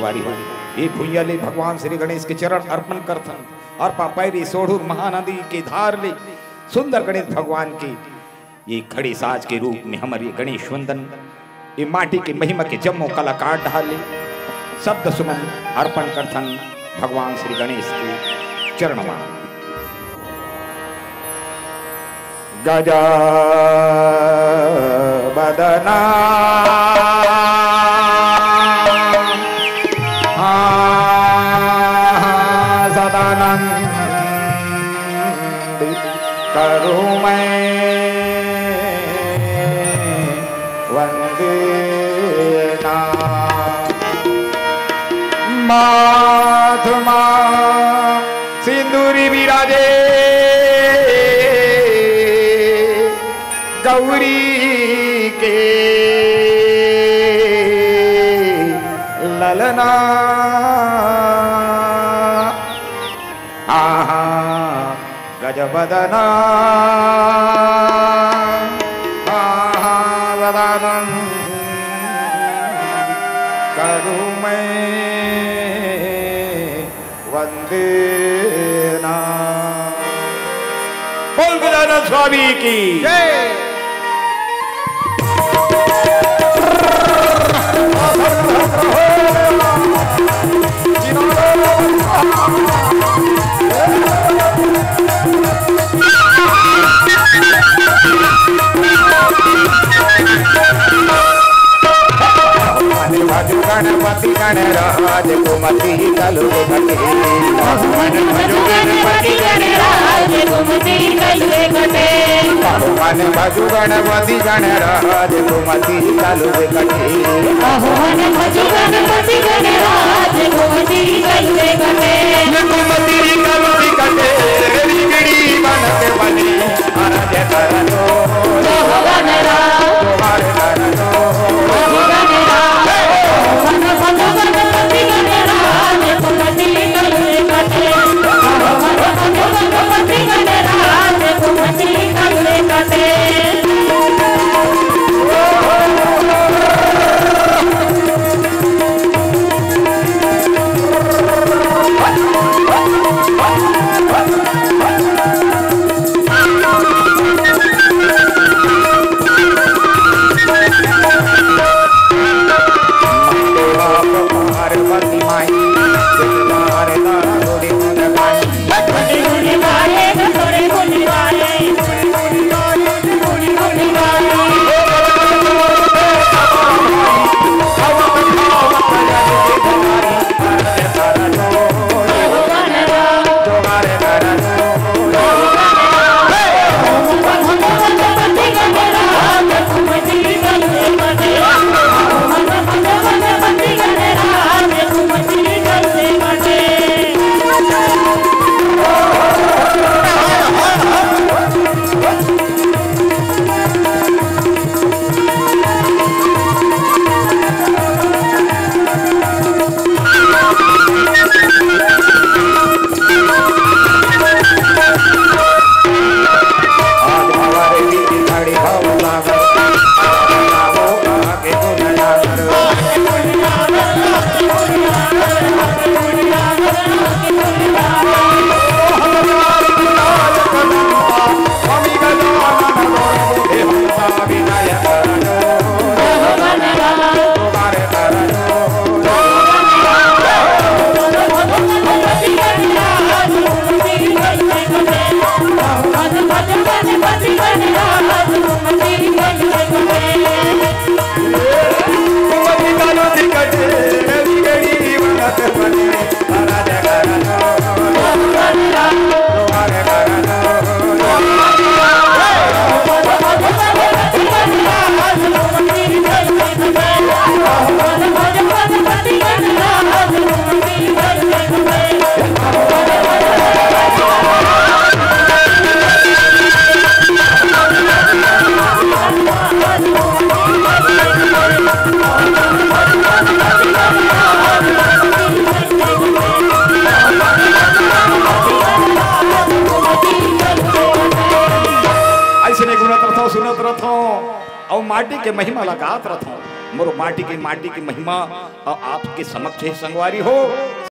वारी हो ये भूया ले भगवान श्री गणेश के चरण अर्पण करथन और पापैरी सोढ़ूर महानदी के धार ले सुंदर गणेश भगवान के ये खड़े साज के रूप में हमारे गणेश वंदन ये माटी के महिमा के जम्मो कलाकार ढाले शब्द सुमन अर्पण करथन भगवान श्री गणेश के चरण में। गजबदना सदानंद करू मैं वंदना माधुमा सिंदूरी विराजे गौरी के ललना आहा गजबदना आहा सदानंद करू मैं वंदना। बोल गजानन स्वामी की जय। गणपति गणराज कुमति कलु घटे गणपति गणराज कुमति कलु घटे मन भजु गणपति गणराज कुमति कलु घटे मन भजु गणपति गणराज कुमति कलु घटे कुमति कलु घटे रिगड़ी बनत बनी अरज करनो गणराज तुम्हारे करनो माटी के महिमा लगात रथों मोर माटी की महिमा और आपके समक्ष है संगवारी हो।